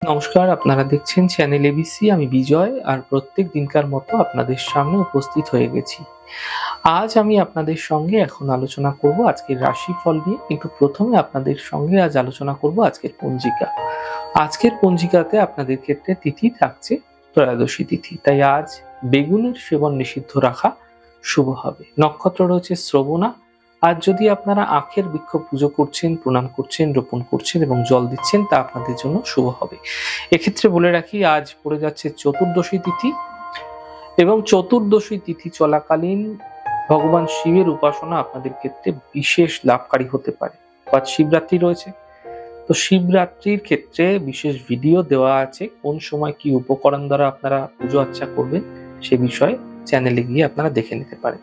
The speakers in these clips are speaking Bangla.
নমস্কার, আপনারা দেখছেন চ্যানেল এবিসি। আমি বিজয়, আর প্রত্যেক দিনকার মতো আপনাদের সামনে উপস্থিত হয়ে গেছি। আজ আমি আপনাদের সঙ্গে এখন আলোচনা করব আজকের রাশিফল নিয়ে, কিন্তু প্রথমে আপনাদের সঙ্গে আজ আলোচনা করব আজকের পঞ্জিকা। আজকের পঞ্জিকাতে আপনাদের ক্ষেত্রে তিথি থাকছে ত্রয়োদশী তিথি, তাই আজ বেগুনের সেবন নিষিদ্ধ রাখা শুভ হবে। নক্ষত্র রয়েছে শ্রবণা। আজ যদি আপনারা আখের বৃক্ষ পুজো করছেন, প্রণাম করছেন, রোপণ করছেন এবং জল দিচ্ছেন, তা আপনাদের জন্য শুভ হবে। এক্ষেত্রে বলে রাখি, আজ পড়ে যাচ্ছে চতুর্দশী তিথি এবং চতুর্দশী তিথি চলাকালীন ভগবান শিবের উপাসনা আপনাদের ক্ষেত্রে বিশেষ লাভকারী হতে পারে। আজ শিবরাত্রি রয়েছে, তো শিবরাত্রির ক্ষেত্রে বিশেষ ভিডিও দেওয়া আছে, কোন সময় কি উপকরণ দ্বারা আপনারা পুজো আর্চা করবেন সে বিষয়ে চ্যানেলে গিয়ে আপনারা দেখে নিতে পারেন।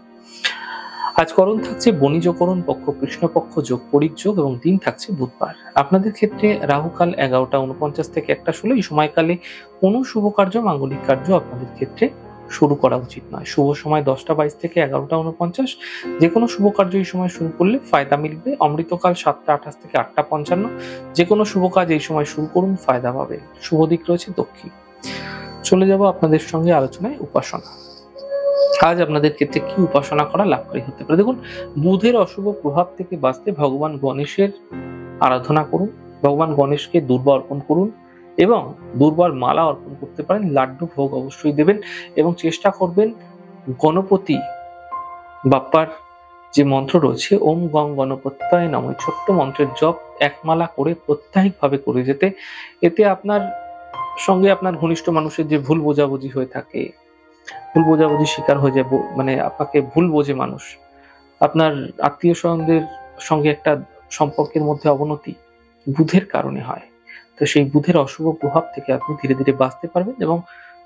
আজ করণ থাকছে বণিজকরণ, পক্ষ কৃষ্ণপক্ষ, যোগ পরিক যোগ এবং দিন থাকছে বুধবার। আপনাদের ক্ষেত্রে রাহুকাল 11:49 থেকে 1:16। এই সময়কালে কোনো শুভ কার্য, মাঙ্গলিক কার্য আপনাদের ক্ষেত্রে শুরু করা উচিত নয়। শুভ সময় 10:22 থেকে 11:49। যে কোনো শুভ কার্য এই সময় শুরু করলে ফায়দা মিলবে। অমৃতকাল 7:28 থেকে 8:55। যে কোনো শুভ কাজ এই সময় শুরু করুন, ফায়দা পাবে। শুভ দিক রয়েছে দক্ষিণ। চলে যাব আপনাদের সঙ্গে আলোচনায় উপাসনা। আজ আপনাদের ক্ষেত্রে কি উপাসনা করা লাভকারী হতে পারে? দেখুন, বুধের অশুভ প্রভাব থেকে বাঁচতে ভগবান গণেশের আরাধনা করুন। ভগবান গণেশকে দুর্বা অর্পণ করুন এবং দুর্বার মালা অর্পণ করতে পারেন। লাড্ডু ভোগ অবশ্যই দেবেন এবং চেষ্টা করবেন গণপতি বাপ্পার যে মন্ত্র রয়েছে ওম গং গণপত্যায় নমঃ, ছোট্ট মন্ত্রের জপ একমালা করে প্রত্যাহিকভাবে করে যেতে। এতে আপনার সঙ্গে আপনার ঘনিষ্ঠ মানুষের যে ভুল বোঝাবুঝি হয়ে থাকে, ভুল বোঝাবুঝির শিকার হয়ে যাব, মানে আপনাকে ভুল বোঝে মানুষ, আপনার আত্মীয় স্বজনদের সঙ্গে একটা সম্পর্কের মধ্যে অবনতি বুধের কারণে হয়। তো সেই বুধের অশুভ প্রভাব থেকে আপনি ধীরে ধীরে বাঁচতে পারবেন এবং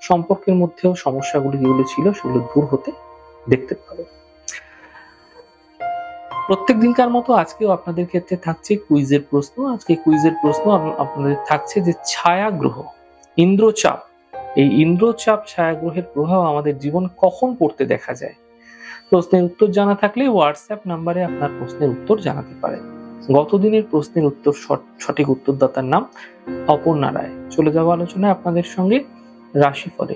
সম্পর্কের মধ্যেও সমস্যাগুলি যেগুলো ছিল সেগুলো দূর হতে দেখতে পাবেন। প্রত্যেক দিনকার মতো আজকেও আপনাদের ক্ষেত্রে থাকছে কুইজের প্রশ্ন। আজকে কুইজের প্রশ্ন আপনাদের থাকছে যে ছায়া গ্রহ ইন্দ্রচাপ, এই ইন্দ্রচাপ ছায়া গ্রহের প্রভাব আমাদের জীবন কখন পড়তে দেখা যায়? প্রশ্নের উত্তর জানা থাকলে হোয়াটসঅ্যাপ নাম্বারে আপনার প্রশ্নের উত্তর জানাতে পারেন। গতদিনের প্রশ্নের উত্তর সঠিক উত্তরদাতার নাম অপর্ণা রায়। চলে যাওয়া আলোচনায় আপনাদের সঙ্গে রাশিফলে।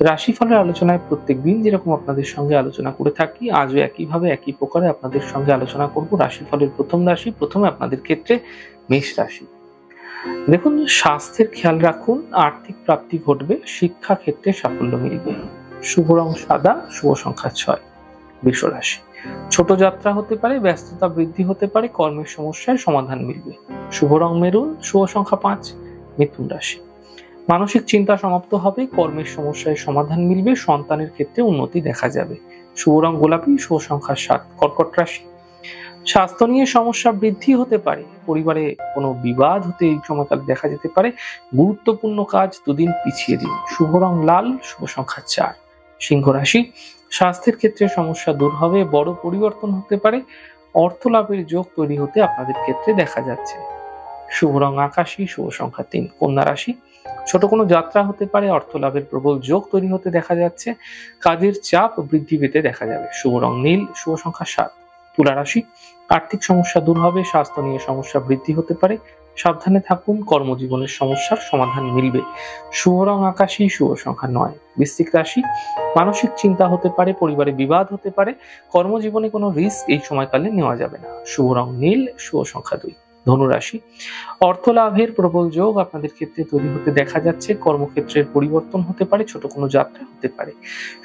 রাশিফলের আলোচনায় প্রত্যেক দিন যেরকম আপনাদের সঙ্গে আলোচনা করে থাকি, আজও একইভাবে একই প্রকারে আপনাদের সঙ্গে আলোচনা করব রাশিফলের প্রথম রাশি। প্রথমে আপনাদের ক্ষেত্রে মেষ রাশি। দেখুন, স্বাস্থ্যের খেয়াল রাখুন, আর্থিক প্রাপ্তি ঘটবে, শিক্ষা ক্ষেত্রে সাফল্য মিলবে। শুভ রং সাদা, শুভ সংখ্যা 6। বৃষ রাশি। ছোট যাত্রা হতে পারে, ব্যস্ততা বৃদ্ধি হতে পারে, কর্মের সমস্যায় সমাধান মিলবে। শুভ রং মেরুন, শুভ সংখ্যা 5। মিথুন রাশি। মানসিক চিন্তা সমাপ্ত হবে, কর্মের সমস্যায় সমাধান মিলবে, সন্তানের ক্ষেত্রে উন্নতি দেখা যাবে। শুভ রং গোলাপি, শুভ সংখ্যা 7। কর্কট রাশি। স্বাস্থ্য নিয়ে সমস্যা বৃদ্ধি হতে পারে, পরিবারে কোনো বিবাদ হতে এই সময়কালে দেখা যেতে পারে। গুরুত্বপূর্ণ কাজ দুদিন পিছিয়ে দিন। শুভ রং লাল, শুভ সংখ্যা 4। সিংহ রাশি। স্বাস্থ্যের ক্ষেত্রে সমস্যা দূর হবে, বড় পরিবর্তন হতে পারে, অর্থ লাভের যোগ তৈরি হতে আপনাদের ক্ষেত্রে দেখা যাচ্ছে। শুভ রং আকাশী, শুভ সংখ্যা 3। কন্যা রাশি। ছোট কোনো যাত্রা হতে পারে, অর্থ লাভের প্রবল যোগ তৈরি হতে দেখা যাচ্ছে, কাজের চাপ বৃদ্ধি পেতে দেখা যাবে। শুভ রং নীল, শুভ সংখ্যা 7। তুলা রাশি। আর্থিক সমস্যা দূর হবে, স্বাস্থ্য নিয়ে সমস্যা বৃদ্ধি হতে পারে, সাবধানে থাকুন, কর্মজীবনের সমস্যার সমাধান মিলবে। শুভ রং আকাশী, শুভ সংখ্যা 9। বৃশ্চিক রাশি। মানসিক চিন্তা হতে পারে, পরিবারে বিবাদ হতে পারে, কর্মজীবনে কোনো রিস্ক এই সময়কালে নেওয়া যাবে না। শুভ রং নীল, শুভ সংখ্যা 2। ধনু রাশি। অর্থ লাভের প্রবল যোগ আপনাদের ক্ষেত্রে তৈরি হতে দেখা যাচ্ছে, কর্মক্ষেত্রের পরিবর্তন হতে পারে, ছোট কোনো যাত্রা হতে পারে।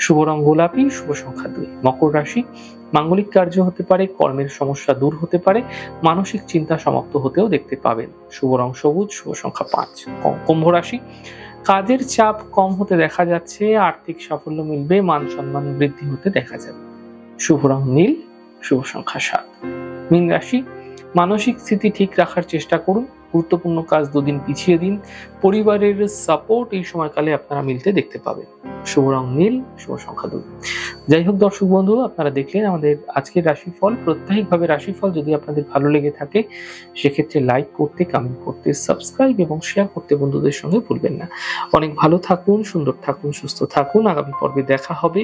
শুভ রং গোলাপি, শুভ সংখ্যা 2। মকর রাশি। মাঙ্গলিক কার্য হতে পারে, কর্মের সমস্যা দূর হতে পারে, মানসিক চিন্তা সমাপ্ত হতেও দেখতে পাবেন। শুভ রং সবুজ, শুভ সংখ্যা 5। কুম্ভ রাশি। কাজের চাপ কম হতে দেখা যাচ্ছে, আর্থিক সাফল্য মিলবে, মান সম্মান বৃদ্ধি হতে দেখা যাবে। শুভ রং নীল, শুভ সংখ্যা 7। মীন রাশি। মানসিক স্থিতি ঠিক রাখার চেষ্টা করুন, গুরুত্বপূর্ণ কাজ দুদিন পিছিয়ে দিন, পরিবারের সাপোর্ট এই সময়কালে আপনারা মিলতে দেখতে পাবেন। শুভ রং নীল, শুভ সংখ্যা 2। যাই হোক দর্শক বন্ধু, আপনারা দেখলেন আমাদের আজকের রাশিফল। প্রত্যাহিকভাবে রাশিফল যদি আপনাদের ভালো লেগে থাকে সেক্ষেত্রে লাইক করতে, কমেন্ট করতে, সাবস্ক্রাইব এবং শেয়ার করতে বন্ধুদের সঙ্গে ভুলবেন না। অনেক ভালো থাকুন, সুন্দর থাকুন, সুস্থ থাকুন। আগামী পর্বে দেখা হবে।